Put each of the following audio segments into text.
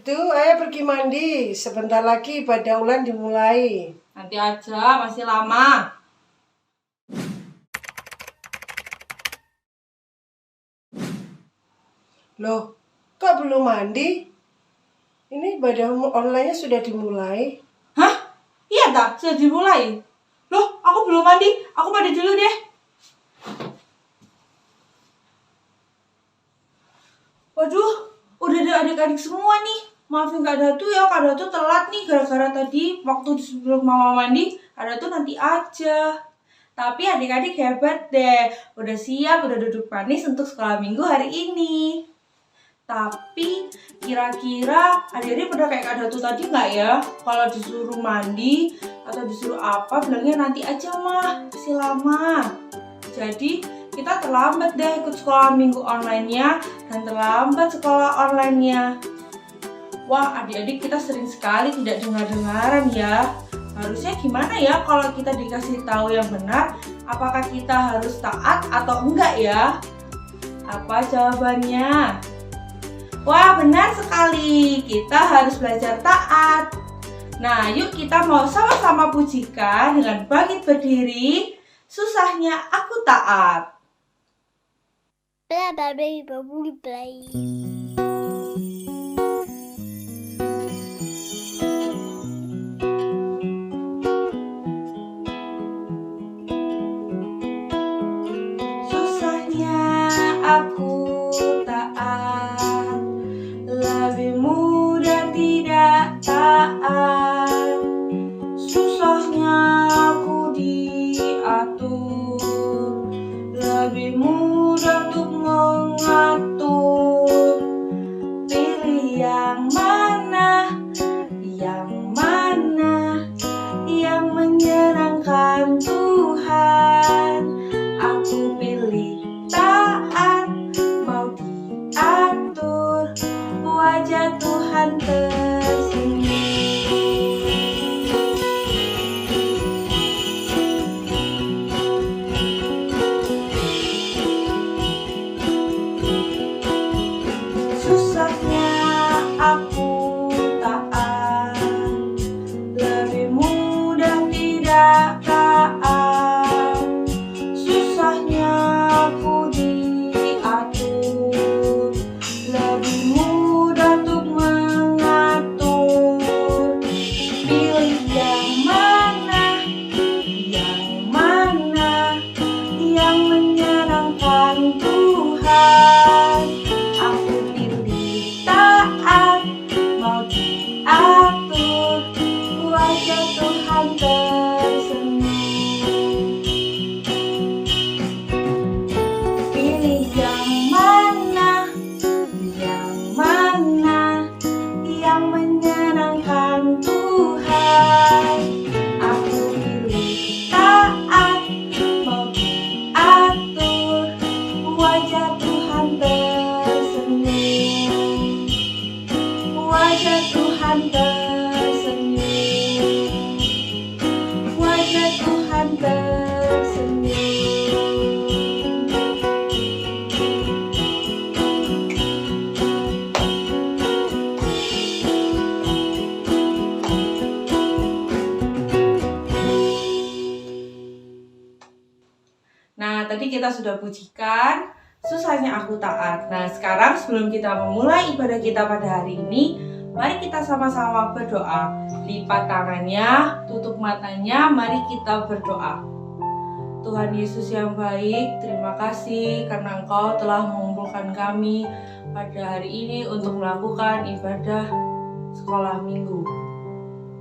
Itu, ayo pergi mandi. Sebentar lagi ibadah ulan dimulai. Nanti aja, masih lama. Loh, kok belum mandi? Ini ibadah online-nya sudah dimulai. Hah? Iya tak? Sudah dimulai? Loh, aku belum mandi. Aku mandi dulu deh. Waduh, udah ada adik-adik semua nih. Maafin Kak Datu ya, Kak Datu telat nih gara-gara tadi waktu sebelum Mama mandi. Kak Datu nanti aja. Tapi adik-adik hebat deh, udah siap, udah duduk manis untuk sekolah minggu hari ini. Tapi kira-kira adik-adik pada kayak Kak Datu tadi nggak ya? Kalau disuruh mandi atau disuruh apa, bilangnya nanti aja mah, masih lama. Jadi kita terlambat deh ikut sekolah minggu online-nya dan terlambat sekolah online-nya. Wah, adik-adik kita sering sekali tidak dengar-dengaran ya. Harusnya gimana ya kalau kita dikasih tahu yang benar? Apakah kita harus taat atau enggak ya? Apa jawabannya? Wah, benar sekali. Kita harus belajar taat. Nah, yuk kita mau sama-sama pujikan dengan bangkit berdiri. Susahnya aku taat. Blah blah blah blah blah blah. Susahnya aku taat, lebih mudah tidak taat. Susahnya aku diatur, lebih mudah untuk mengatur. Pilih yang mana, yang mana, yang menyenangkan Tuhan. Aku pilih taat, mau diatur, wajah Tuhan tersenyum. Susahnya aku taat, lebih mudah tidak taat. Susahnya aku diatur, lebih mudah untuk mengatur. Pilih yang mana, yang menyenangkan Tuhan. Aku pilih taat, mau diatur, wajah Tuhan tersenyum. Pilih yang mana, yang menyenangkan Tuhan. Aku pilih taat, mau diatur, wajah Tuhan tersenyum. Wajah Tuhan tersenyum. Wajah Tuhan tersenyum. Nah, tadi kita sudah pujikan susahnya aku taat. Nah, sekarang sebelum kita memulai ibadah kita pada hari ini, mari kita sama-sama berdoa. Lipat tangannya, tutup matanya, mari kita berdoa. Tuhan Yesus yang baik, terima kasih karena Engkau telah mengumpulkan kami pada hari ini untuk melakukan ibadah sekolah minggu.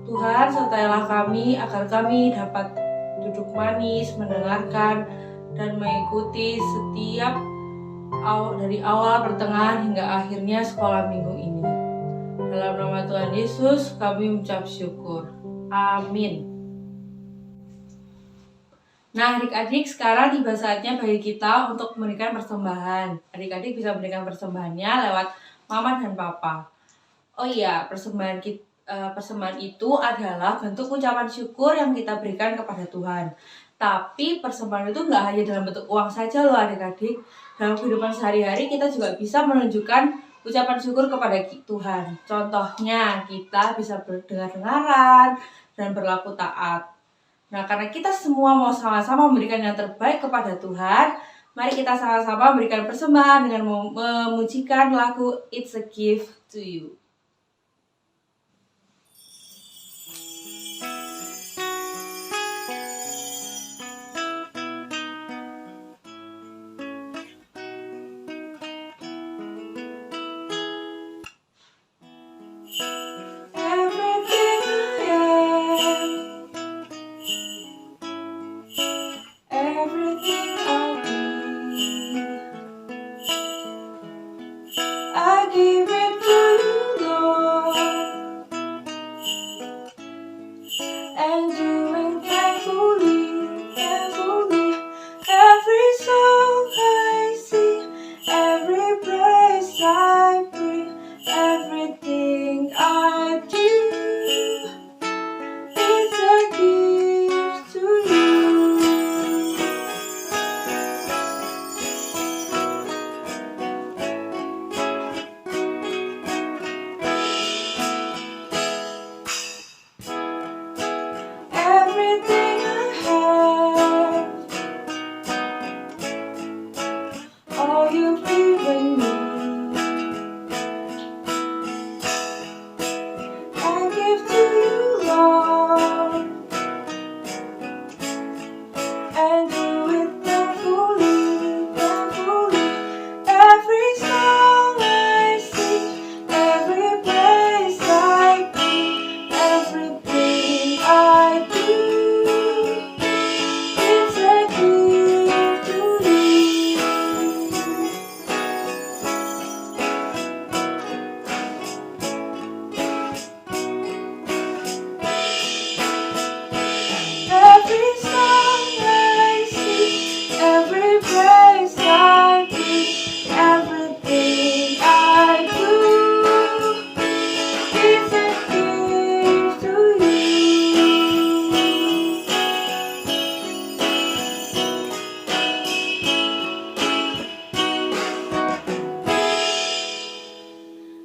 Tuhan, sertailah kami agar kami dapat duduk manis, mendengarkan, dan mengikuti setiap dari awal, pertengahan, hingga akhirnya sekolah minggu ini. Dalam nama Tuhan Yesus, kami mengucap syukur. Amin. Nah, adik-adik, sekarang tiba saatnya bagi kita untuk memberikan persembahan. Adik-adik bisa memberikan persembahannya lewat Mama dan Papa. Oh iya, persembahan itu adalah bentuk ucapan syukur yang kita berikan kepada Tuhan. Tapi persembahan itu nggak hanya dalam bentuk uang saja loh adik-adik. Dalam kehidupan sehari-hari kita juga bisa menunjukkan ucapan syukur kepada Tuhan. Contohnya kita bisa berdengar-dengaran dan berlaku taat. Nah, karena kita semua mau sama-sama memberikan yang terbaik kepada Tuhan, mari kita sama-sama berikan persembahan dengan memujikan lagu It's a Gift to You.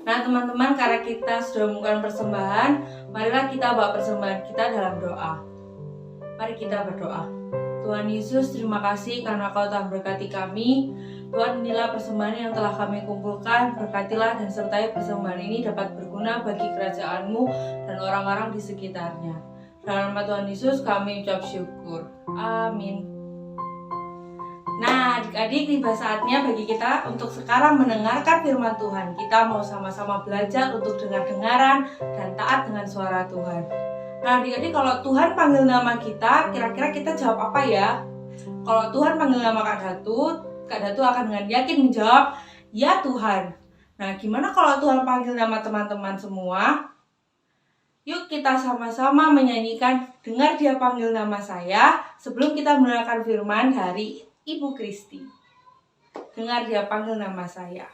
Nah teman-teman, karena kita sudah melakukan persembahan, marilah kita bawa persembahan kita dalam doa. Mari kita berdoa. Tuhan Yesus, terima kasih karena Kau telah berkati kami. Tuhan, inilah persembahan yang telah kami kumpulkan. Berkatilah dan sertai persembahan ini dapat berguna bagi kerajaan-Mu dan orang-orang di sekitarnya. Dalam nama Tuhan Yesus kami ucap syukur. Amin. Nah, adik-adik, tiba saatnya bagi kita untuk sekarang mendengarkan firman Tuhan. Kita mau sama-sama belajar untuk dengar-dengaran dan taat dengan suara Tuhan. Nah, adik-adik, kalau Tuhan panggil nama kita, kira-kira kita jawab apa ya? Kalau Tuhan panggil nama Kak Datu akan dengan yakin menjawab, "Ya Tuhan." Nah, gimana kalau Tuhan panggil nama teman-teman semua? Yuk kita sama-sama menyanyikan "Dengar Dia Panggil Nama Saya" sebelum kita mendengarkan firman dari Ibu Kristi. Dengar Dia Panggil Nama Saya.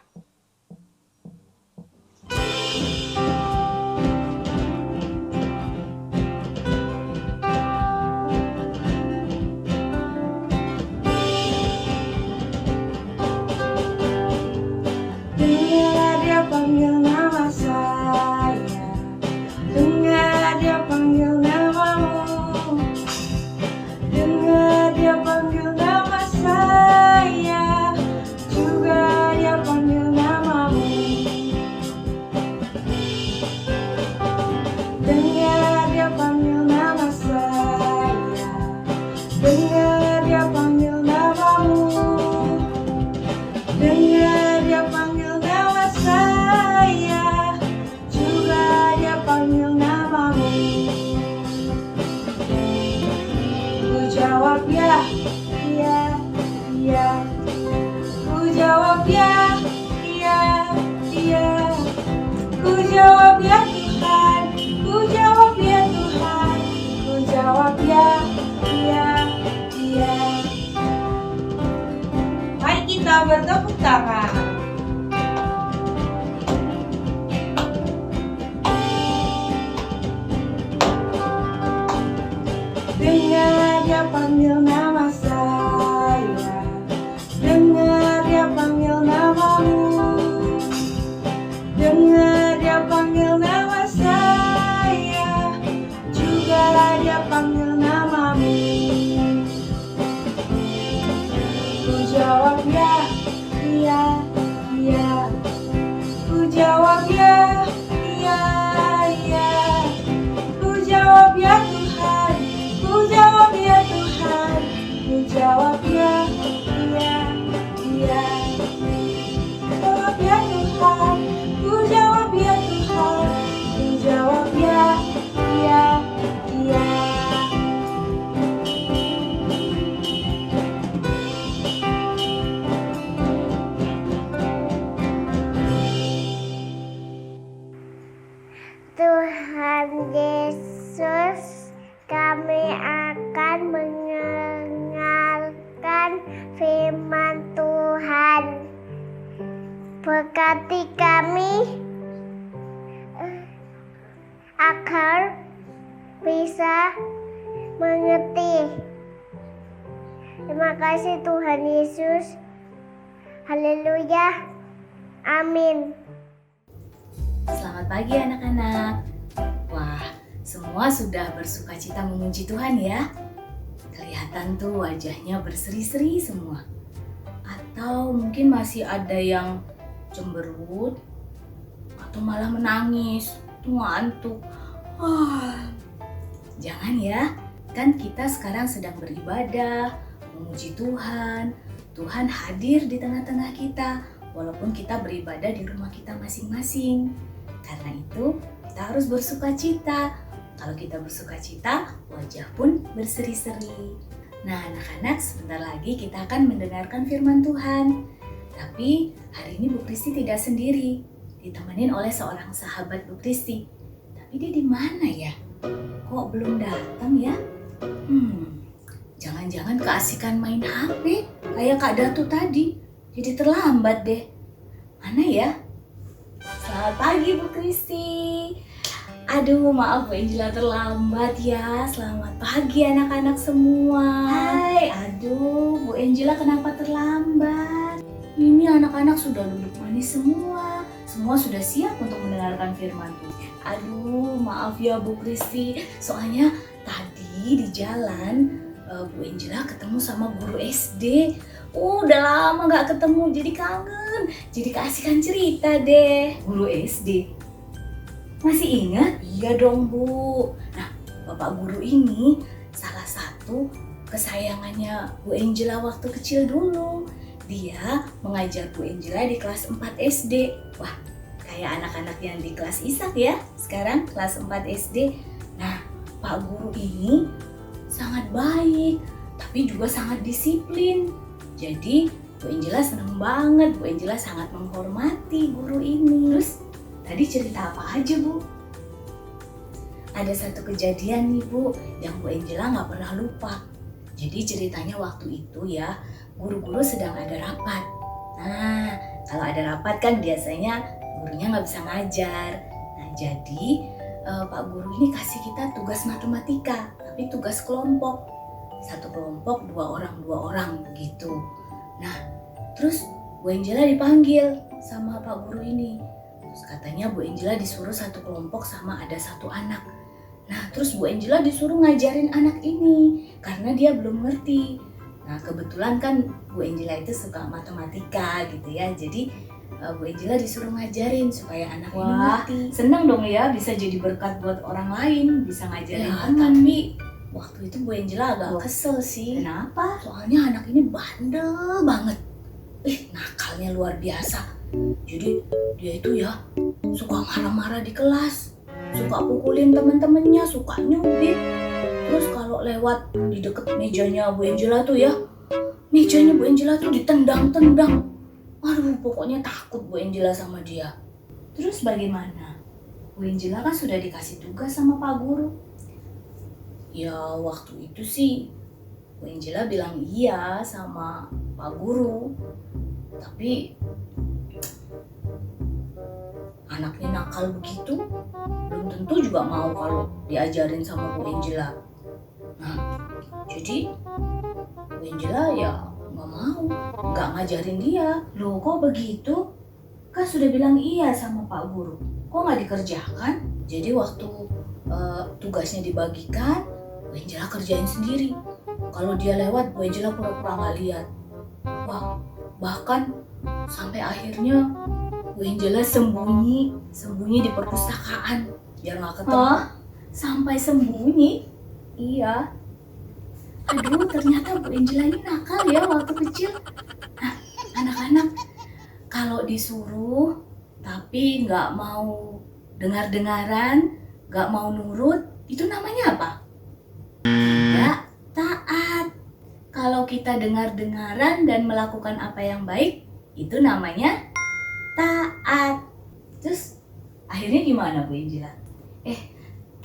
Dengar Dia panggil nama saya, dengar Dia panggil namamu, dengar Dia panggil nama saya, juga Dia panggil namamu. Dengar Dia panggil nama saya, dengar Dia panggil namamu, dengar Dia panggil nama saya, juga Dia panggil namamu. Ku jawab ya, iya, iya. Ku jawab ya, iya, iya. Ku jawab ya Tuhan, ku jawab ya Tuhan. Ku jawab ya, iya, iya. Mari kita bertepuk tangan. Dengar Dia panggil nama saya, dengar Dia panggil namamu, Berkati kami agar bisa mengerti. Terima kasih Tuhan Yesus. Haleluya. Amin. Selamat pagi anak-anak. Wah, semua sudah bersukacita memuji Tuhan ya. Kelihatan tuh wajahnya berseri-seri semua. Atau mungkin masih ada yang cemberut atau malah menangis, tuh ngantuk. Jangan ya, kan kita sekarang sedang beribadah, memuji Tuhan. Tuhan hadir di tengah-tengah kita, walaupun kita beribadah di rumah kita masing-masing. Karena itu, kita harus bersukacita. Kalau kita bersukacita, wajah pun berseri-seri. Nah, anak-anak, sebentar lagi kita akan mendengarkan firman Tuhan. Tapi hari ini Bu Kristi tidak sendiri, ditemenin oleh seorang sahabat Bu Kristi. Tapi dia di mana ya? Kok belum datang ya? Jangan-jangan keasikan main HP kayak Kak Datu tadi. Jadi terlambat deh. Mana ya? Selamat pagi Bu Kristi. Aduh, maaf Bu Angela terlambat ya. Selamat pagi anak-anak semua. Hai, aduh Bu Angela kenapa terlambat? Ini anak-anak sudah duduk manis semua. Semua sudah siap untuk mendengarkan firman Tuhan. Aduh, maaf ya Bu Kristi. Soalnya tadi di jalan Bu Angela ketemu sama guru SD. Udah lama gak ketemu, jadi kangen. Jadi keasikan cerita deh. Guru SD. Masih ingat? Iya dong Bu. Nah, Bapak Guru ini salah satu kesayangannya Bu Angela waktu kecil dulu. Dia mengajar Bu Angela di kelas 4 SD. Wah, kayak anak-anak yang di kelas Ishak ya. Sekarang kelas 4 SD. Nah, Pak Guru ini sangat baik, tapi juga sangat disiplin. Jadi, Bu Angela senang banget. Bu Angela sangat menghormati guru ini. Terus, tadi cerita apa aja Bu? Ada satu kejadian nih Bu, yang Bu Angela gak pernah lupa. Jadi ceritanya waktu itu ya, guru-guru sedang ada rapat. Nah, kalau ada rapat kan biasanya gurunya gak bisa ngajar. Nah, jadi Pak Guru ini kasih kita tugas matematika, tapi tugas kelompok. Satu kelompok 2 orang begitu. Nah, terus Bu Angela dipanggil sama Pak Guru ini. Terus katanya Bu Angela disuruh satu kelompok sama ada satu anak. Nah, terus Bu Angela disuruh ngajarin anak ini karena dia belum ngerti. Nah, kebetulan kan Bu Angela itu suka matematika gitu ya. Jadi Bu Angela disuruh ngajarin supaya anak ini ngerti. Seneng dong ya bisa jadi berkat buat orang lain, bisa ngajarin teman. Tapi waktu itu Bu Angela agak kesel sih. Kenapa? Soalnya anak ini bandel banget. Nakalnya luar biasa. Jadi dia itu ya suka marah-marah di kelas, suka pukulin teman-temannya, suka nyubit. Terus kalau lewat di deket mejanya Bu Angela tuh ya, mejanya Bu Angela tuh ditendang-tendang. Aduh, pokoknya takut Bu Angela sama dia. Terus bagaimana? Bu Angela kan sudah dikasih tugas sama Pak Guru. Ya waktu itu sih Bu Angela bilang iya sama Pak Guru. Tapi anaknya nakal begitu, belum tentu juga mau kalau diajarin sama Bu Angela. Nah, jadi Bu Angela ya nggak mau, nggak ngajarin dia. Loh kok begitu? Kan sudah bilang iya sama Pak Guru, kok nggak dikerjakan? Jadi waktu tugasnya dibagikan, Bu Angela kerjain sendiri. Kalau dia lewat, Bu Angela pura-pura nggak lihat. Wah, bahkan sampai akhirnya Bu Angela sembunyi di perpustakaan biar nggak ketemu. Sampai sembunyi? Iya. Aduh, ternyata Bu Angela ini nakal ya waktu kecil. Nah, anak-anak kalau disuruh tapi nggak mau dengar-dengaran, nggak mau nurut, itu namanya apa? Tidak taat. Kalau kita dengar-dengaran dan melakukan apa yang baik, itu namanya taat. Terus akhirnya gimana Bu Angela?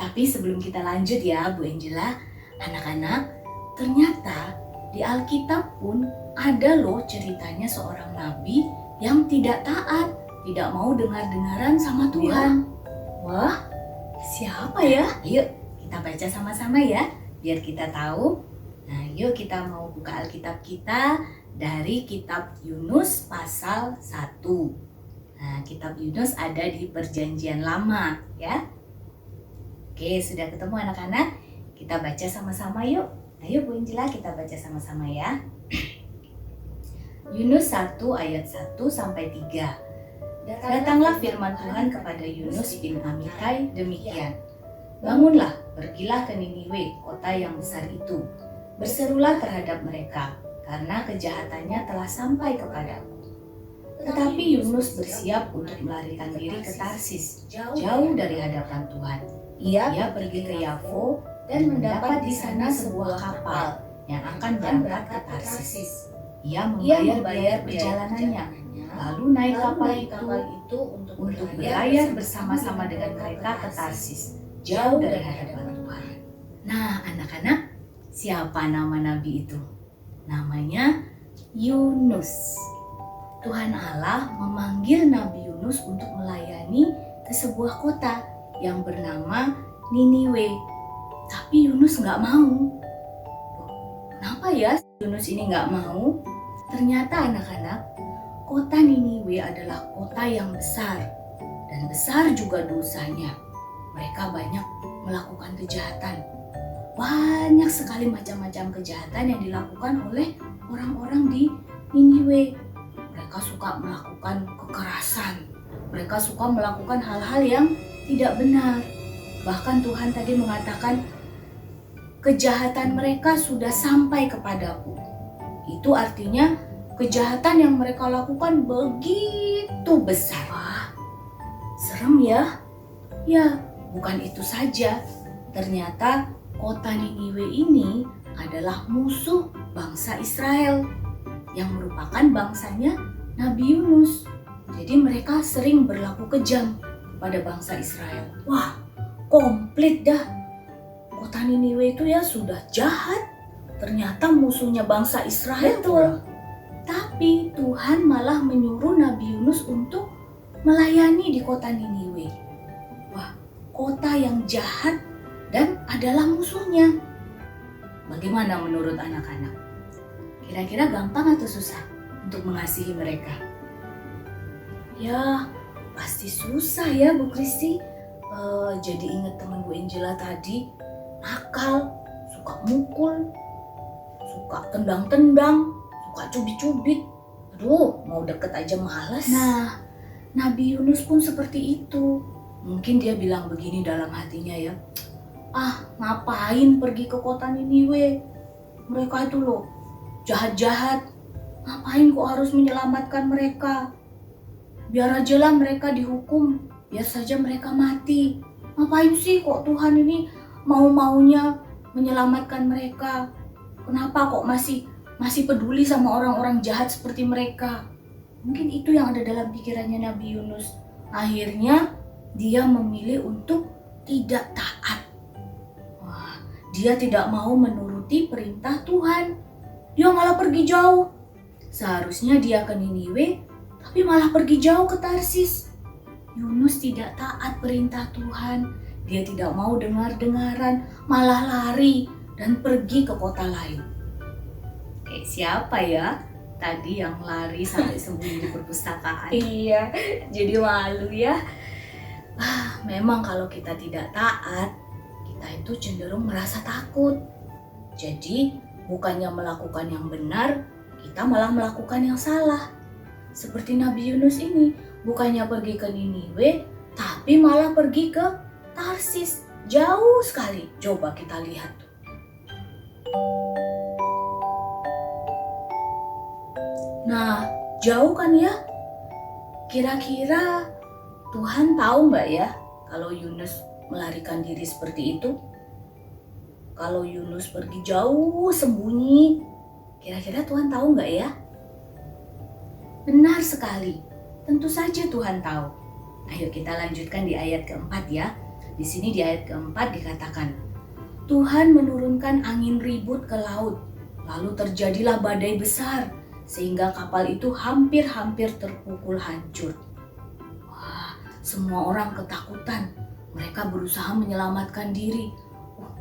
Tapi sebelum kita lanjut ya Bu Angela, anak-anak, ternyata di Alkitab pun ada loh ceritanya seorang nabi yang tidak taat. tidak mau dengar-dengaran sama Tuhan. Wah, siapa ya? Yuk kita baca sama-sama ya, biar kita tahu. Nah, yuk kita mau buka Alkitab kita dari kitab Yunus pasal 1. Nah, kitab Yunus ada di Perjanjian Lama ya. Oke, sudah ketemu anak-anak? Kita baca sama-sama yuk. Ayo Bu Injila, kita baca sama-sama ya. Yunus 1 ayat 1 sampai 3. Datanglah firman Tuhan kepada Yunus bin Amitai demikian. Bangunlah, pergilah ke Niniwe, kota yang besar itu. Berserulah terhadap mereka, karena kejahatannya telah sampai kepadaku. Tetapi Yunus bersiap untuk melarikan diri ke Tarsis, jauh dari hadapan Tuhan. Ia pergi ke Yafo dan mendapat di sana sebuah kapal yang akan berangkat ke Tarsis. Ia membayar perjalanannya, lalu naik kapal itu untuk berlayar bersama-sama dengan mereka ke Tarsis, jauh dari hadapan Tuhan. Nah, anak-anak, siapa nama nabi itu? Namanya Yunus. Tuhan Allah memanggil Nabi Yunus untuk melayani ke sebuah kota yang bernama Niniwe. Tapi Yunus nggak mau. Kenapa ya Yunus ini nggak mau? Ternyata anak-anak, kota Niniwe adalah kota yang besar. Dan besar juga dosanya. Mereka banyak melakukan kejahatan. Banyak sekali macam-macam kejahatan yang dilakukan oleh orang-orang di Niniwe. Mereka suka melakukan kekerasan. Mereka suka melakukan hal-hal yang tidak benar. Bahkan Tuhan tadi mengatakan, kejahatan mereka sudah sampai kepadaku. Itu artinya kejahatan yang mereka lakukan begitu besar. Wah, serem ya? Ya, bukan itu saja. Ternyata kota Niniwe ini adalah musuh bangsa Israel yang merupakan bangsanya Nabi Yunus. Jadi mereka sering berlaku kejam pada bangsa Israel. Wah, komplit dah. Kota Niniwe itu ya sudah jahat. Ternyata musuhnya bangsa Israel. Betul. Tapi Tuhan malah menyuruh Nabi Yunus untuk melayani di kota Niniwe. Wah, kota yang jahat dan adalah musuhnya. Bagaimana menurut anak-anak? Kira-kira gampang atau susah untuk mengasihi mereka? Ya, pasti susah ya Bu Kristi. Jadi ingat teman Bu Angela tadi, nakal, suka mukul, suka tendang-tendang, suka cubit-cubit. Aduh, mau deket aja malas. Nah, Nabi Yunus pun seperti itu. Mungkin dia bilang begini dalam hatinya ya, ngapain pergi ke kota Niniwe? Mereka itu loh jahat-jahat. Ngapain kok harus menyelamatkan mereka? Biar aja lah mereka dihukum. Biar saja mereka mati. Ngapain sih kok Tuhan ini mau-maunya menyelamatkan mereka? Kenapa kok masih peduli sama orang-orang jahat seperti mereka? Mungkin itu yang ada dalam pikirannya Nabi Yunus. Akhirnya dia memilih untuk tidak taat. Wah, dia tidak mau menuruti perintah Tuhan. Dia malah pergi jauh. Seharusnya dia ke Niniwe, tapi malah pergi jauh ke Tarsis. Yunus tidak taat perintah Tuhan. Dia tidak mau dengar-dengaran, malah lari dan pergi ke kota lain. Oke, siapa ya tadi yang lari sampai sembunyi di perpustakaan? Iya, jadi malu ya. Memang kalau kita tidak taat, kita itu cenderung merasa takut. Jadi bukannya melakukan yang benar, kita malah melakukan yang salah. Seperti Nabi Yunus ini, bukannya pergi ke Niniwe, tapi malah pergi ke Tarsis. Jauh sekali. Coba kita lihat tuh. Nah, jauh kan ya? Kira-kira Tuhan tahu nggak ya kalau Yunus melarikan diri seperti itu? Kalau Yunus pergi jauh sembunyi, kira-kira Tuhan tahu nggak ya? Benar sekali, tentu saja Tuhan tahu. Ayo kita lanjutkan di ayat keempat ya. Di sini di ayat keempat dikatakan, Tuhan menurunkan angin ribut ke laut, lalu terjadilah badai besar, sehingga kapal itu hampir-hampir terpukul hancur. semua orang ketakutan. Mereka berusaha menyelamatkan diri.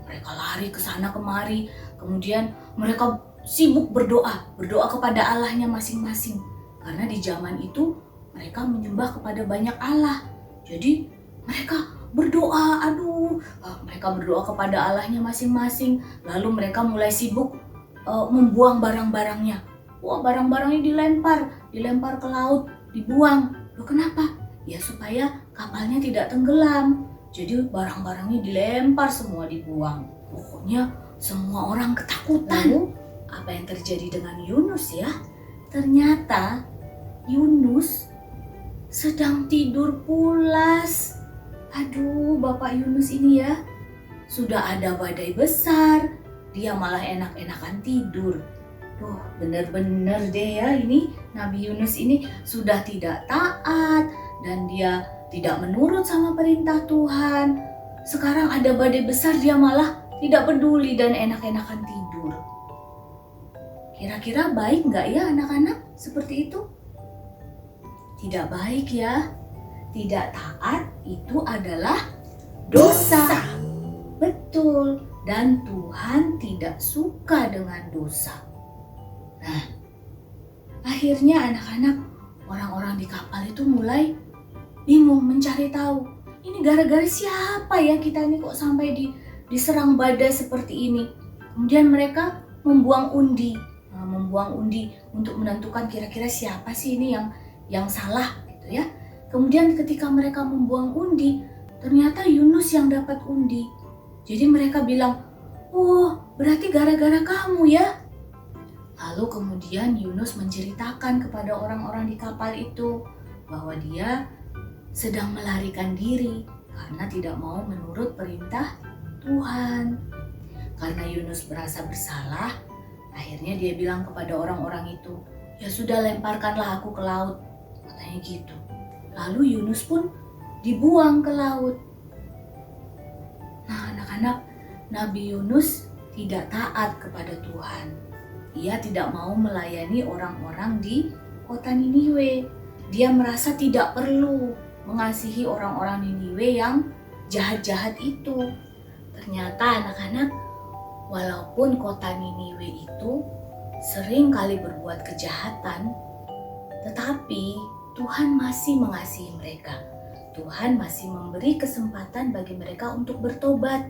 Mereka lari ke sana kemari. Kemudian mereka sibuk berdoa kepada Allahnya masing-masing. Karena di zaman itu mereka menyembah kepada banyak Allah. Jadi mereka berdoa, mereka berdoa kepada Allahnya masing-masing. Lalu mereka mulai sibuk membuang barang-barangnya. Barang-barangnya dilempar ke laut, dibuang. Loh kenapa? Ya supaya kapalnya tidak tenggelam. Jadi barang-barangnya dilempar semua, dibuang. Pokoknya semua orang ketakutan. Lalu apa yang terjadi dengan Yunus ya? Ternyata Yunus sedang tidur pulas. Bapak Yunus ini ya, sudah ada badai besar, dia malah enak-enakan tidur. Bener-bener deh ya, ini Nabi Yunus ini sudah tidak taat dan dia tidak menurut sama perintah Tuhan. Sekarang ada badai besar, dia malah tidak peduli dan enak-enakan tidur. Kira-kira baik nggak ya anak-anak seperti itu? Tidak baik ya. Tidak taat itu adalah dosa. Betul. Dan Tuhan tidak suka dengan dosa. Nah, akhirnya anak-anak, orang-orang di kapal itu mulai bingung mencari tahu. Ini gara-gara siapa ya kita ini kok sampai diserang badai seperti ini. Kemudian mereka membuang undi untuk menentukan kira-kira siapa sih ini yang salah gitu ya. Kemudian ketika mereka membuang undi, ternyata Yunus yang dapat undi. Jadi mereka bilang, berarti gara-gara kamu ya. Lalu kemudian Yunus menceritakan kepada orang-orang di kapal itu bahwa dia sedang melarikan diri karena tidak mau menurut perintah Tuhan. Karena Yunus merasa bersalah, akhirnya dia bilang kepada orang-orang itu, ya sudah, lemparkanlah aku ke laut, katanya gitu. Lalu Yunus pun dibuang ke laut. Nah anak-anak, Nabi Yunus tidak taat kepada Tuhan. Ia tidak mau melayani orang-orang di kota Niniwe. Dia merasa tidak perlu mengasihi orang-orang Niniwe yang jahat-jahat itu. Ternyata anak-anak, walaupun kota Niniwe itu sering kali berbuat kejahatan, tetapi Tuhan masih mengasihi mereka. Tuhan masih memberi kesempatan bagi mereka untuk bertobat.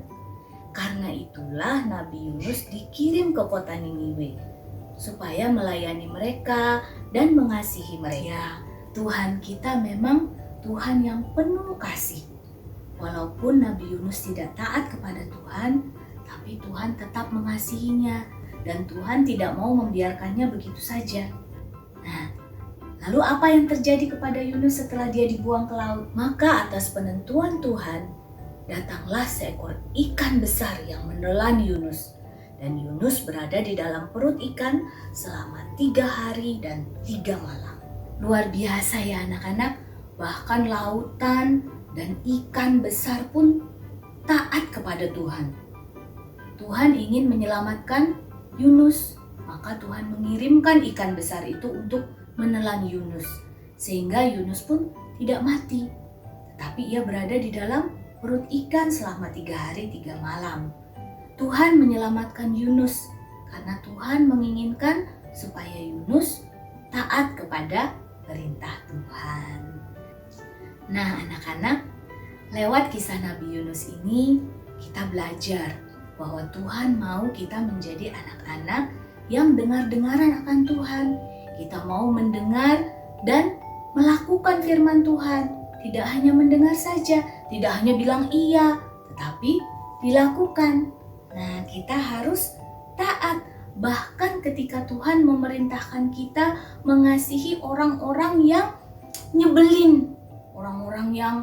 Karena itulah Nabi Yunus dikirim ke kota Niniwe supaya melayani mereka dan mengasihi mereka. Tuhan kita memang Tuhan yang penuh kasih. Walaupun Nabi Yunus tidak taat kepada Tuhan, tapi Tuhan tetap mengasihinya dan Tuhan tidak mau membiarkannya begitu saja. Nah, lalu apa yang terjadi kepada Yunus setelah dia dibuang ke laut? Maka atas penentuan Tuhan, datanglah seekor ikan besar yang menelan Yunus. Dan Yunus berada di dalam perut ikan selama 3 hari dan 3 malam. Luar biasa ya anak-anak, bahkan lautan dan ikan besar pun taat kepada Tuhan. Tuhan ingin menyelamatkan Yunus, maka Tuhan mengirimkan ikan besar itu untuk menelan Yunus, sehingga Yunus pun tidak mati, tetapi ia berada di dalam perut ikan selama 3 hari 3 malam. Tuhan menyelamatkan Yunus karena Tuhan menginginkan supaya Yunus taat kepada perintah Tuhan. Nah anak-anak, lewat kisah Nabi Yunus ini kita belajar bahwa Tuhan mau kita menjadi anak-anak yang dengar-dengaran akan Tuhan. Kita mau mendengar dan melakukan firman Tuhan. Tidak hanya mendengar saja, tidak hanya bilang iya, tetapi dilakukan. Nah, kita harus taat. Bahkan ketika Tuhan memerintahkan kita mengasihi orang-orang yang nyebelin, orang-orang yang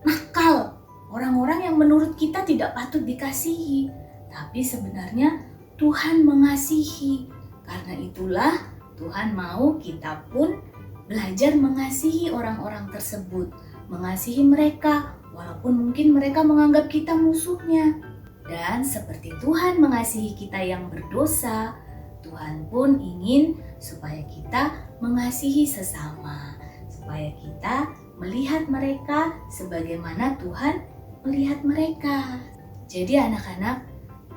nakal, orang-orang yang menurut kita tidak patut dikasihi. Tapi sebenarnya Tuhan mengasihi. Karena itulah Tuhan mau kita pun belajar mengasihi orang-orang tersebut. Mengasihi mereka walaupun mungkin mereka menganggap kita musuhnya. Dan seperti Tuhan mengasihi kita yang berdosa, Tuhan pun ingin supaya kita mengasihi sesama. Supaya kita melihat mereka sebagaimana Tuhan melihat mereka. Jadi anak-anak,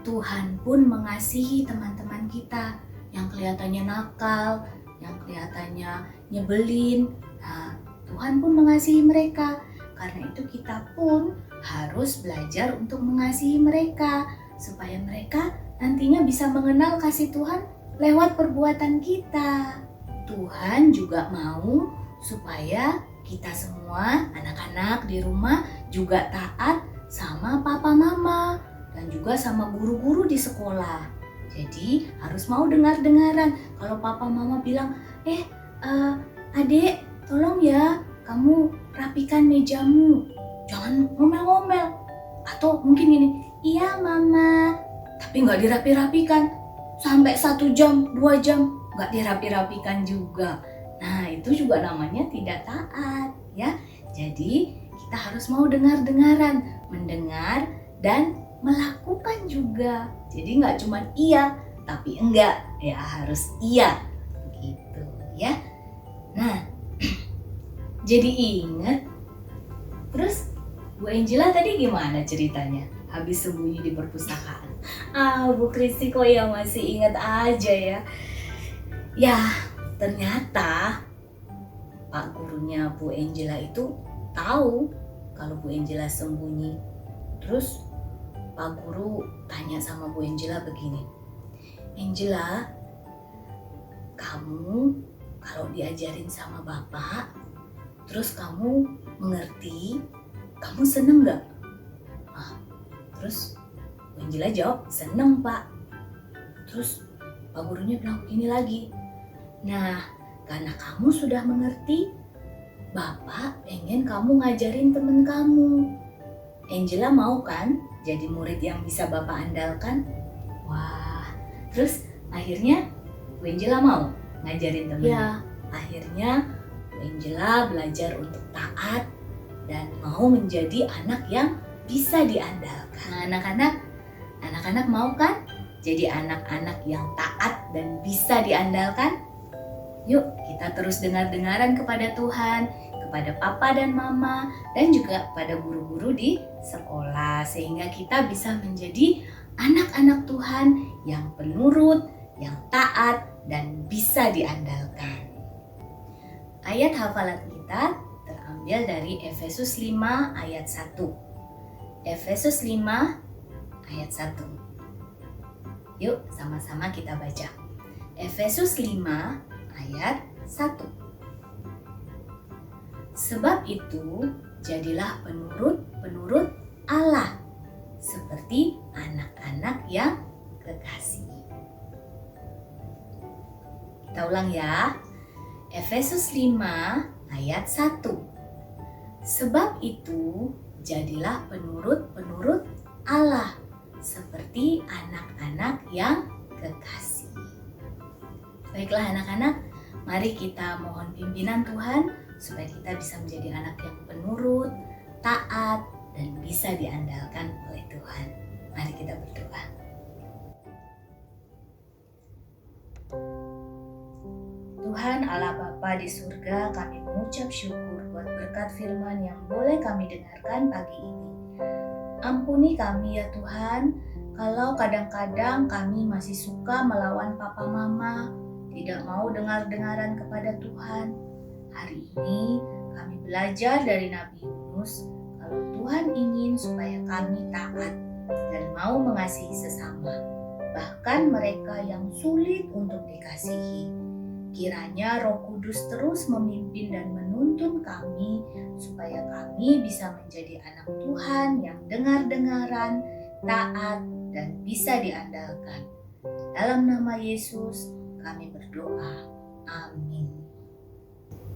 Tuhan pun mengasihi teman-teman kita yang kelihatannya nakal, yang kelihatannya nyebelin. Nah, Tuhan pun mengasihi mereka. Karena itu kita pun harus belajar untuk mengasihi mereka supaya mereka nantinya bisa mengenal kasih Tuhan lewat perbuatan kita. Tuhan juga mau supaya kita semua anak-anak di rumah juga taat sama papa mama dan juga sama guru-guru di sekolah. Jadi harus mau dengar-dengaran. Kalau papa mama bilang, adek tolong ya kamu rapikan mejamu, jangan ngomel-ngomel. Atau mungkin gini, iya mama, tapi nggak dirapi-rapikan. Sampai 1 jam, 2 jam nggak dirapi-rapikan juga. Nah itu juga namanya tidak taat ya. Jadi kita harus mau dengar-dengaran, mendengar dan melakukan juga. Jadi nggak cuma iya tapi enggak, ya harus iya gitu ya. Nah jadi inget. Terus Bu Angela tadi gimana ceritanya habis sembunyi di perpustakaan? Bu Kristi kok ya masih ingat aja ya. Ya ternyata Pak gurunya Bu Angela itu tahu kalau Bu Angela sembunyi. Terus Pak guru tanya sama Bu Angela begini, Angela, kamu kalau diajarin sama Bapak, terus kamu mengerti, kamu seneng gak? Terus Bu Angela jawab, seneng Pak. Terus Pak gurunya bilang begini lagi, nah karena kamu sudah mengerti, Bapak pengen kamu ngajarin temen kamu. Angela mau kan jadi murid yang bisa Bapak andalkan? Wah, terus akhirnya Bu Angela mau ngajarin temennya. Ya, akhirnya Bu Angela belajar untuk taat dan mau menjadi anak yang bisa diandalkan. Nah, anak-anak mau kan jadi anak-anak yang taat dan bisa diandalkan? Yuk kita terus dengar-dengaran kepada Tuhan, kepada papa dan mama, dan juga pada guru-guru di sekolah. Sehingga kita bisa menjadi anak-anak Tuhan yang penurut, yang taat, dan bisa diandalkan. Ayat hafalan kita terambil dari Efesus 5 ayat 1. Efesus 5 ayat 1. Yuk sama-sama kita baca. Efesus 5 ayat 1. Sebab itu jadilah penurut-penurut Allah seperti anak-anak yang kekasih. Kita ulang ya. Efesus 5 ayat 1. Sebab itu jadilah penurut-penurut Allah seperti anak-anak yang kekasih. Baiklah anak-anak, mari kita mohon pimpinan Tuhan supaya kita bisa menjadi anak yang penurut, taat, dan bisa diandalkan oleh Tuhan. Mari kita berdoa. Tuhan Allah Bapa di surga, kami mengucap syukur buat berkat firman yang boleh kami dengarkan pagi ini. Ampuni kami ya Tuhan, kalau kadang-kadang kami masih suka melawan papa mama, tidak mau dengar-dengaran kepada Tuhan. Hari ini kami belajar dari Nabi Yunus kalau Tuhan ingin supaya kami taat dan mau mengasihi sesama, bahkan mereka yang sulit untuk dikasihi. Kiranya Roh Kudus terus memimpin dan menuntun kami supaya kami bisa menjadi anak Tuhan yang dengar-dengaran, taat, dan bisa diandalkan. Dalam nama Yesus kami berdoa. Amin.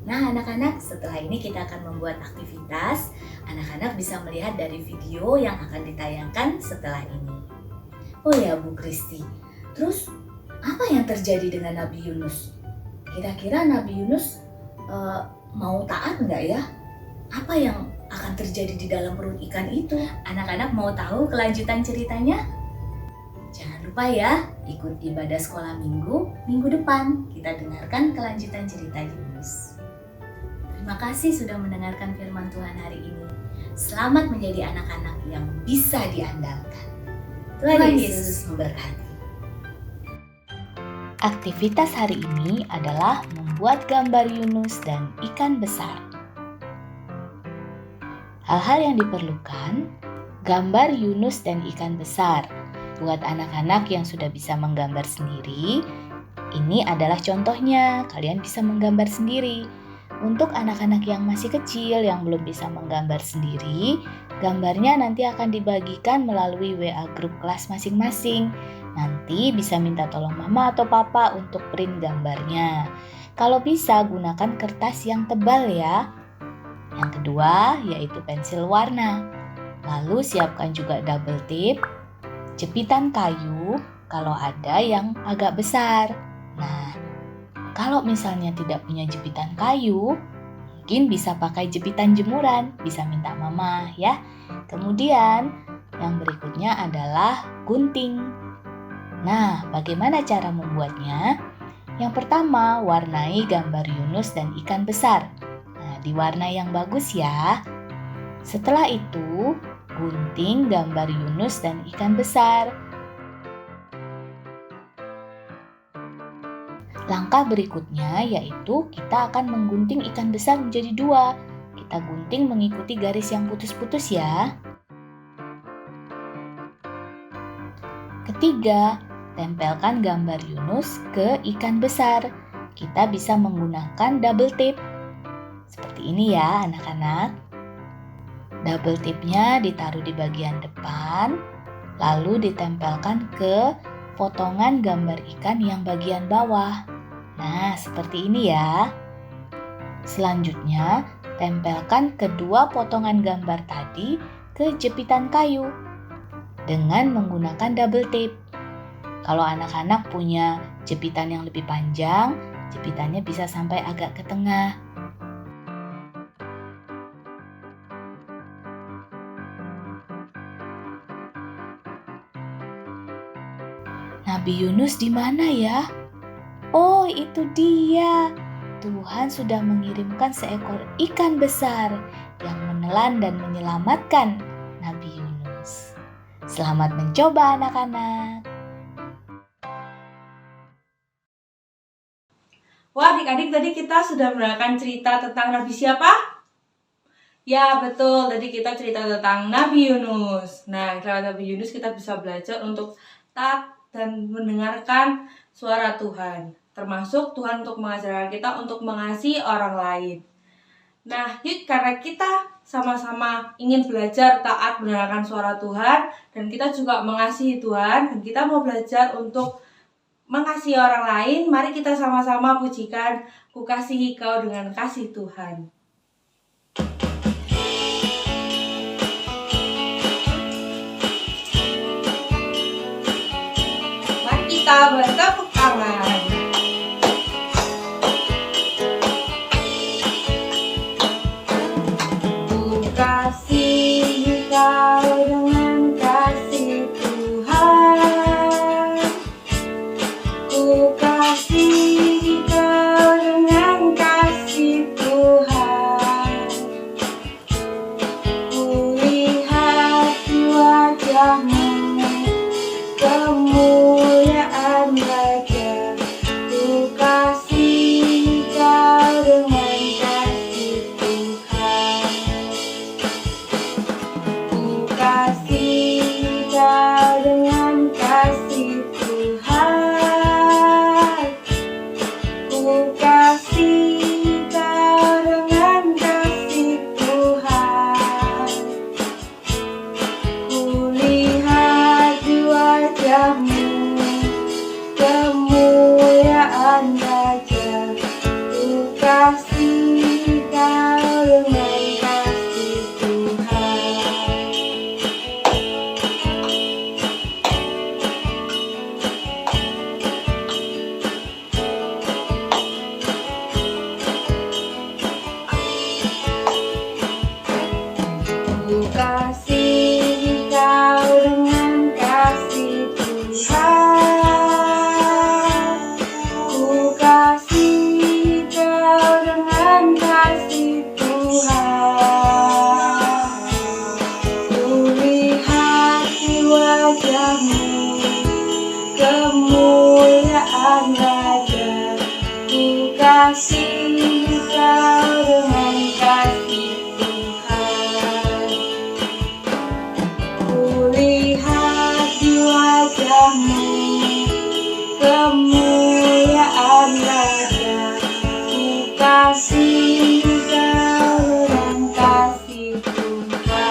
Nah anak-anak, setelah ini kita akan membuat aktivitas. Anak-anak bisa melihat dari video yang akan ditayangkan setelah ini. Oh ya Bu Kristi, terus apa yang terjadi dengan Nabi Yunus? Kira-kira Nabi Yunus mau taat nggak ya? Apa yang akan terjadi di dalam perut ikan itu? Anak-anak mau tahu kelanjutan ceritanya? Jangan lupa ya, ikut ibadah sekolah minggu depan. Kita dengarkan kelanjutan cerita Yunus. Terima kasih sudah mendengarkan firman Tuhan hari ini. Selamat menjadi anak-anak yang bisa diandalkan. Tuhan Yesus memberkati. Aktivitas hari ini adalah membuat gambar Yunus dan ikan besar. Hal-hal yang diperlukan: gambar Yunus dan ikan besar. Buat anak-anak yang sudah bisa menggambar sendiri, ini adalah contohnya. Kalian bisa menggambar sendiri. Untuk anak-anak yang masih kecil yang belum bisa menggambar sendiri, gambarnya nanti akan dibagikan melalui WA grup kelas masing-masing. Nanti bisa minta tolong mama atau papa untuk print gambarnya. Kalau bisa, gunakan kertas yang tebal ya. Yang kedua yaitu pensil warna. Lalu siapkan juga double tip, jepitan kayu kalau ada yang agak besar. Nah, kalau misalnya tidak punya jepitan kayu, mungkin bisa pakai jepitan jemuran, bisa minta mama ya. Kemudian yang berikutnya adalah gunting. Nah, bagaimana cara membuatnya? Yang pertama, warnai gambar Yunus dan ikan besar. Nah, diwarnai yang bagus ya. Setelah itu, gunting gambar Yunus dan ikan besar. Langkah berikutnya yaitu kita akan menggunting ikan besar menjadi 2. Kita gunting mengikuti garis yang putus-putus ya. Ketiga, tempelkan gambar Yunus ke ikan besar. Kita bisa menggunakan double tip. Seperti ini ya anak-anak. Double tipnya ditaruh di bagian depan, lalu ditempelkan ke potongan gambar ikan yang bagian bawah. Nah, seperti ini ya. Selanjutnya, tempelkan kedua potongan gambar tadi ke jepitan kayu dengan menggunakan double tape. Kalau anak-anak punya jepitan yang lebih panjang, jepitannya bisa sampai agak ke tengah. Nabi Yunus di mana ya? Oh, itu dia. Tuhan sudah mengirimkan seekor ikan besar yang menelan dan menyelamatkan Nabi Yunus. Selamat mencoba anak-anak. Wah, adik-adik, tadi kita sudah mendengarkan cerita tentang Nabi siapa? Ya, betul. Tadi kita cerita tentang Nabi Yunus. Nah, lewat Nabi Yunus kita bisa belajar untuk taat dan mendengarkan suara Tuhan. Termasuk Tuhan untuk mengajarkan kita untuk mengasihi orang lain. Nah, yuk, karena kita sama-sama ingin belajar taat mendengarkan suara Tuhan, dan kita juga mengasihi Tuhan, dan kita mau belajar untuk mengasihi orang lain, mari kita sama-sama pujikan "Ku kasihi Kau dengan kasih Tuhan". Mari kita bertepuk tangan. Ku kasihi Kau dengan kasih Tuhan. Ku kasihi Kau dengan kasih Tuhan. Ku lihat di wajah-Mu kemuliaan wajah. Ku kasihi Kau dengan kasih Tuhan. Ku kasihi Kau dengan kasih Tuhan. Ku kasihi Kau dengan kasih Tuhan. Ku lihat di wajah-Mu kemuliaan wajah. Ku kasihi Kau dengan kasih Tuhan. kasih Engkau dengan kasih Tuhan. Kulihat di wajah-Mu kemuliaan Raja. Ku kasih Engkau dengan kasih Tuhan.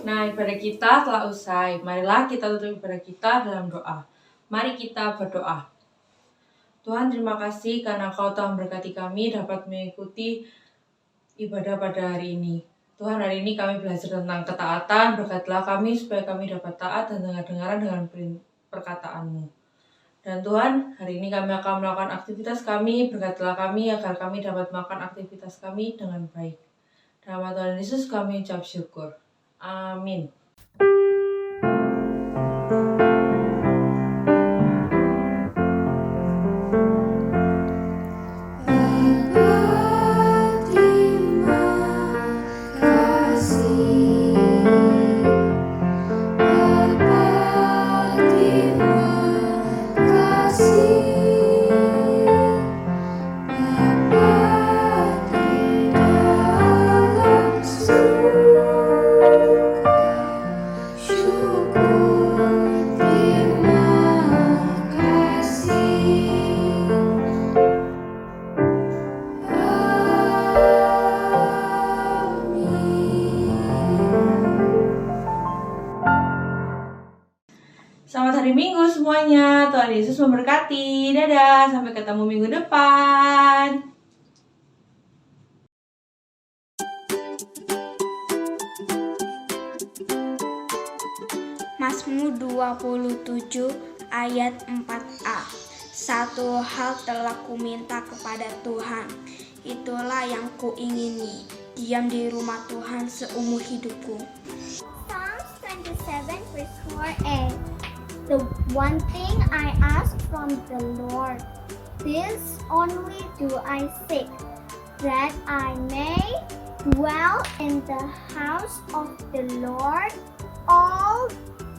Nah, ibadah kita telah usai. Marilah kita tutup ibadah kita dalam doa. Mari kita berdoa. Tuhan, terima kasih karena Kau telah memberkati kami dapat mengikuti ibadah pada hari ini. Tuhan, hari ini kami belajar tentang ketaatan. Berkatilah kami supaya kami dapat taat dan dengar-dengaran dengan perkataan-Mu. Dan Tuhan, hari ini kami akan melakukan aktivitas kami. Berkatilah kami agar kami dapat melakukan aktivitas kami dengan baik. Dalam nama Tuhan Yesus kami ucap syukur. Amin. Selamat hari Minggu semuanya. Tuhan Yesus memberkati. Dadah, sampai ketemu minggu depan. Mazmur 27 ayat 4a. Satu hal telah kuminta kepada Tuhan, itulah yang kuingini, diam di rumah Tuhan seumur hidupku. Psalms 27 verse 4a. The one thing I ask from the Lord, this only do I seek, that I may dwell in the house of the Lord all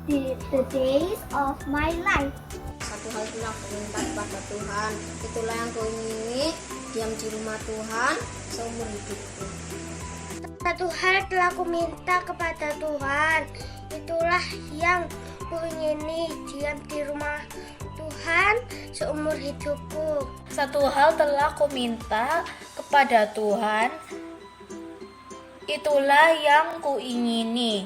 the days of my life. Satu hal telah kuminta kepada Tuhan, itulah yang kuingini, diam di rumah Tuhan seumur hidupku. Satu hal telah kuminta kepada Tuhan, itulah yang kuingini, diam di rumah Tuhan seumur hidupku. Satu hal telah kuminta kepada Tuhan, itulah yang kuingini,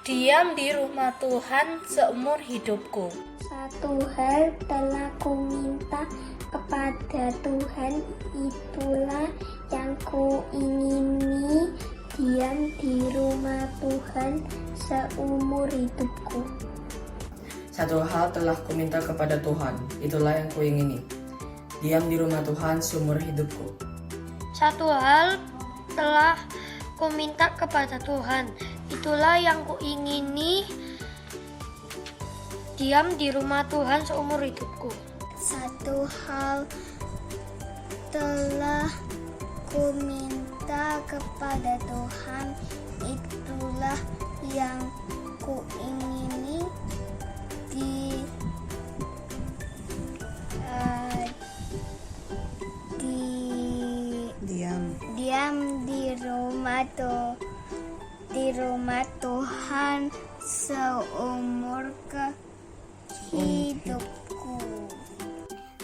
diam di rumah Tuhan seumur hidupku. Satu hal telah kuminta kepada Tuhan, itulah yang kuingini, diam di rumah Tuhan seumur hidupku. Satu hal telah kuminta kepada Tuhan, itulah yang kuingini, diam di rumah Tuhan seumur hidupku. Satu hal telah kuminta kepada Tuhan, itulah yang kuingini, diam di rumah Tuhan seumur hidupku. Satu hal telah kuminta kepada Tuhan, itulah yang kuingini, diam di rumah Tuhan seumur hidupku.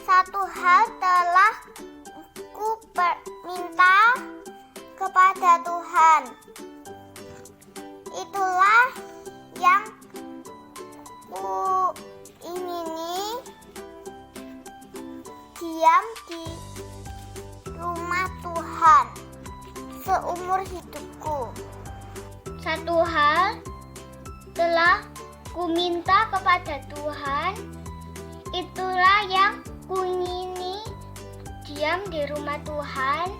Satu hal telah ku minta kepada Tuhan, itulah yang ku ingini, diam di rumah Tuhan seumur hidupku. Satu hal telah ku minta kepada Tuhan, itulah yang ku ingini, diam di rumah Tuhan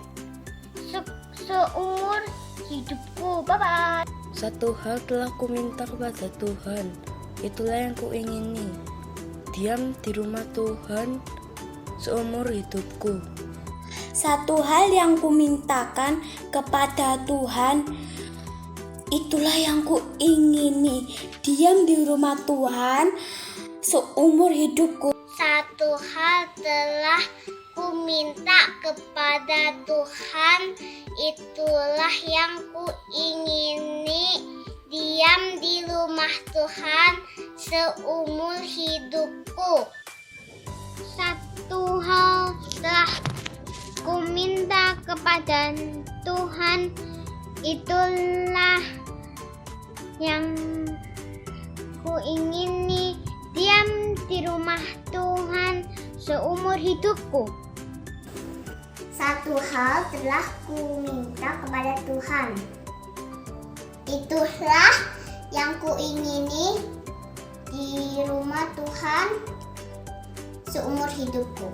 seumur hidupku. Bye-bye. Satu hal telah kuminta kepada Tuhan, itulah yang kuingini, diam di rumah Tuhan seumur hidupku. Satu hal yang kumintakan kepada Tuhan, itulah yang kuingini, diam di rumah Tuhan seumur hidupku. Satu hal telah kuminta kepada Tuhan, itulah yang kuingini, diam di rumah Tuhan seumur hidupku. Satu hal telah kuminta kepada Tuhan, itulah yang kuingini, diam di rumah Tuhan seumur hidupku. Satu hal telah kuminta kepada Tuhan, itulah yang kuingini, di rumah Tuhan seumur hidupku.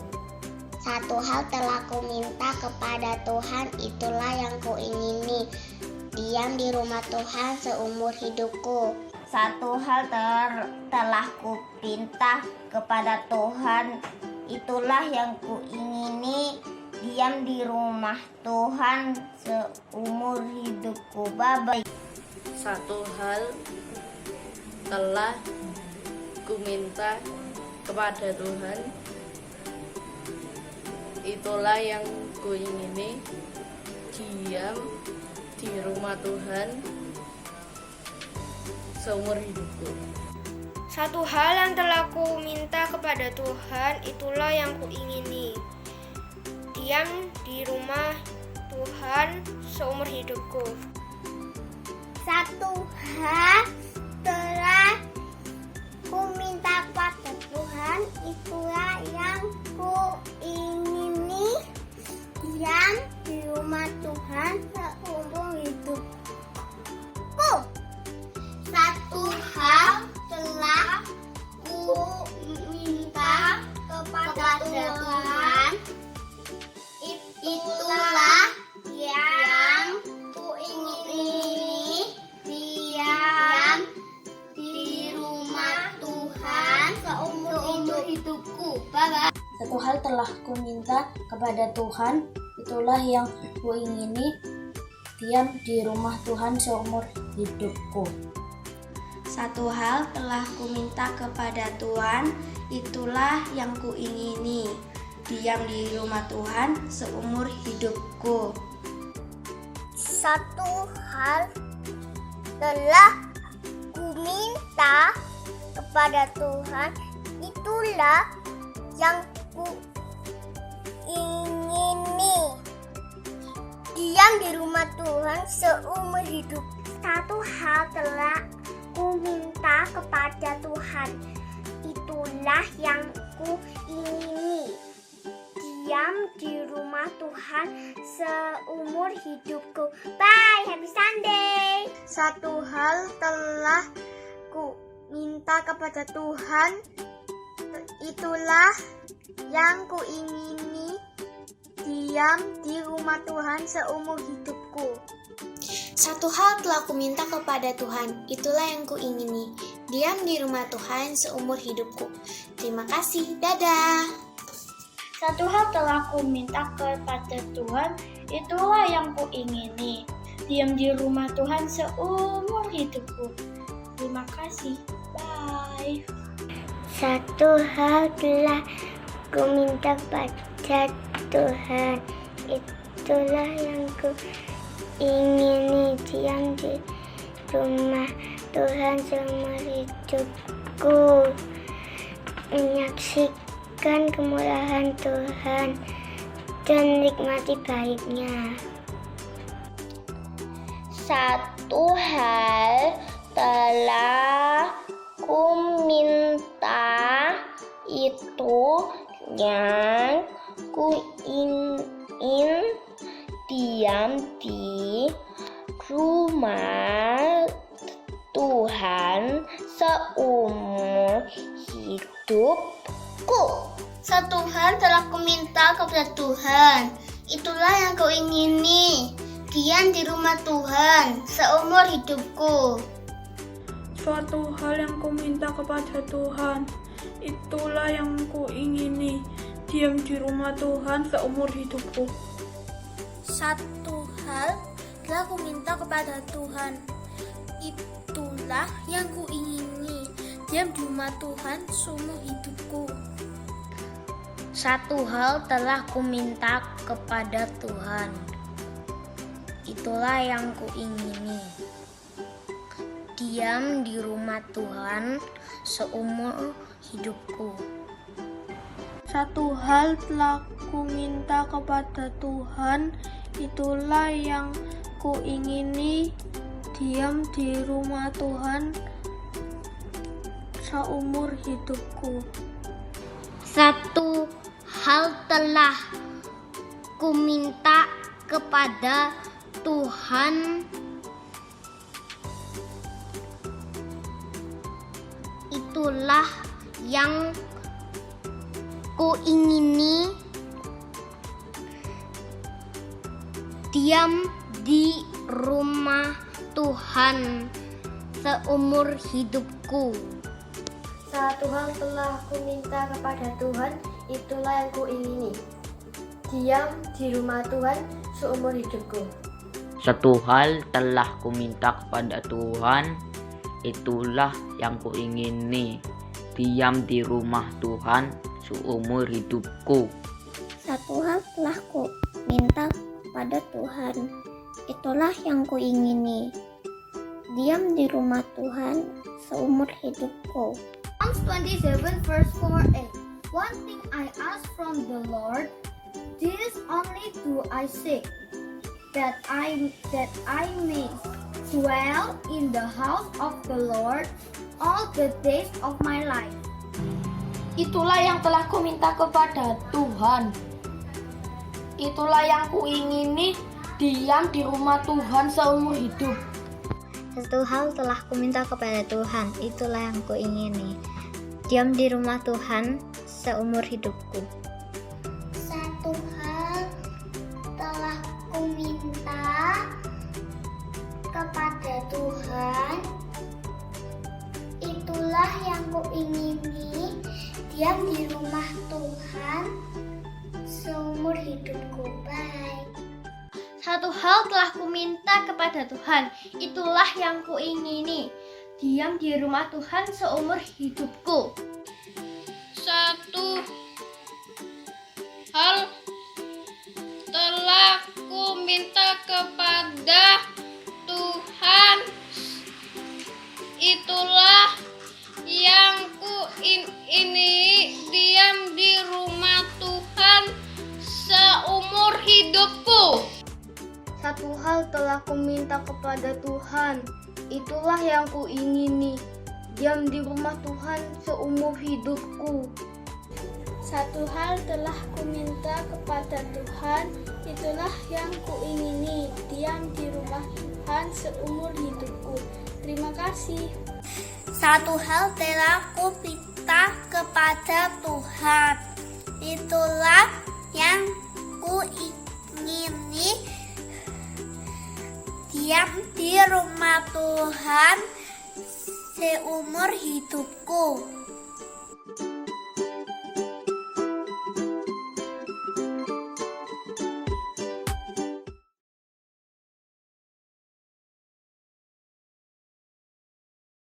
Satu hal telah kuminta kepada Tuhan, itulah yang kuingini, diam di rumah Tuhan seumur hidupku. Satu hal telah kupinta kepada Tuhan, itulah yang kuingini, diam di rumah Tuhan seumur hidupku. Bye-bye. Satu hal telah kuminta kepada Tuhan, itulah yang kuingini, diam di rumah Tuhan seumur hidupku. Satu hal yang telah kuminta kepada Tuhan, itulah yang kuingini, diam di rumah Tuhan seumur hidupku. Satu hal telah kuminta kepada Tuhan, itulah yang kuingini, diam di rumah Tuhan seumur hidupku. Satu hal telah kuminta kepada Tuhan, itulah yang kuingini, diam di rumah Tuhan seumur hidupku. Bye-bye. Satu hal telah kuminta kepada Tuhan, itulah yang kuingini, diam di rumah Tuhan seumur hidupku. Satu hal telah kuminta kepada Tuhan, itulah yang kuingini, diam di rumah Tuhan seumur hidupku. Satu hal telah kuminta kepada Tuhan, itulah yang kuingini, diam di rumah Tuhan seumur hidup. Satu hal telah kuminta kepada Tuhan, itulah yang kuingini, diam di rumah Tuhan seumur hidupku. Bye, happy Sunday. Satu hal telah kuminta kepada Tuhan, itulah yang kuingini, diam di rumah Tuhan seumur hidupku. Satu hal telah kuminta kepada Tuhan, itulah yang kuingini, diam di rumah Tuhan seumur hidupku. Terima kasih, dadah. Satu hal telah kuminta kepada Tuhan, itulah yang kuingini, diam di rumah Tuhan seumur hidupku. Terima kasih, bye. Satu hal telah kuminta kepada Tuhan, itulah yang kuingini, diam di rumah Tuhan seumur hidupku. Menyaksikan kemurahan Tuhan dan nikmati baiknya. Satu hal telah kuminta, itu yang kuingin, diam di rumah Tuhan seumur hidupku. Satu hal telah kuminta kepada Tuhan, itulah yang kuingini, diam di rumah Tuhan seumur hidupku. Suatu hal yang kuminta kepada Tuhan, itulah yang kuingini, diam di rumah Tuhan seumur hidupku. Satu hal telah kuminta kepada Tuhan, itulah yang kuingini, diam di rumah Tuhan seumur hidupku. Satu hal telah kuminta kepada Tuhan, itulah yang kuingini, diam di rumah Tuhan seumur hidupku. Satu hal telah kuminta kepada Tuhan, itulah yang kuingini, diam di rumah Tuhan seumur hidupku. Satu hal telah kuminta kepada Tuhan, itulah yang kuingini, diam di rumah Tuhan seumur hidupku. Satu hal telah kuminta kepada Tuhan, itulah yang kuingini, diam di rumah Tuhan seumur hidupku. Satu hal telah kuminta kepada Tuhan, itulah yang kuingini, diam di rumah Tuhan seumur hidupku. Satu hal telah kuminta kepada Tuhan, itulah yang kuingini, diam di rumah Tuhan seumur hidupku. Psalms 27 verse 4a. One thing I ask from the Lord, this only do I seek, that I may dwell in the house of the Lord all the days of my life. Itulah yang telah kuminta kepada Tuhan, itulah yang kuingini, diam di rumah Tuhan seumur hidup. Satu hal telah kuminta kepada Tuhan, itulah yang kuingini, diam di rumah Tuhan seumur hidupku. Satu hal telah kuminta kepada Tuhan, itulah yang kuingini, diam di rumah Tuhan seumur hidupku. Bye. Satu hal telah kuminta kepada Tuhan, itulah yang kuingini, diam di rumah Tuhan seumur hidupku. Satu hal telah kuminta kepada Tuhan, itulah yang kuingini, diam di rumah Tuhan seumur hidupku. Satu hal telah kuminta kepada Tuhan, itulah yang kuingini, diam di rumah Tuhan seumur hidupku. Satu hal telah kuminta kepada Tuhan, itulah yang kuingini, diam di rumah Tuhan seumur hidupku. Terima kasih. Satu hal telah kuminta kepada Tuhan, itulah yang kuingini, diam di rumah Tuhan seumur hidupku.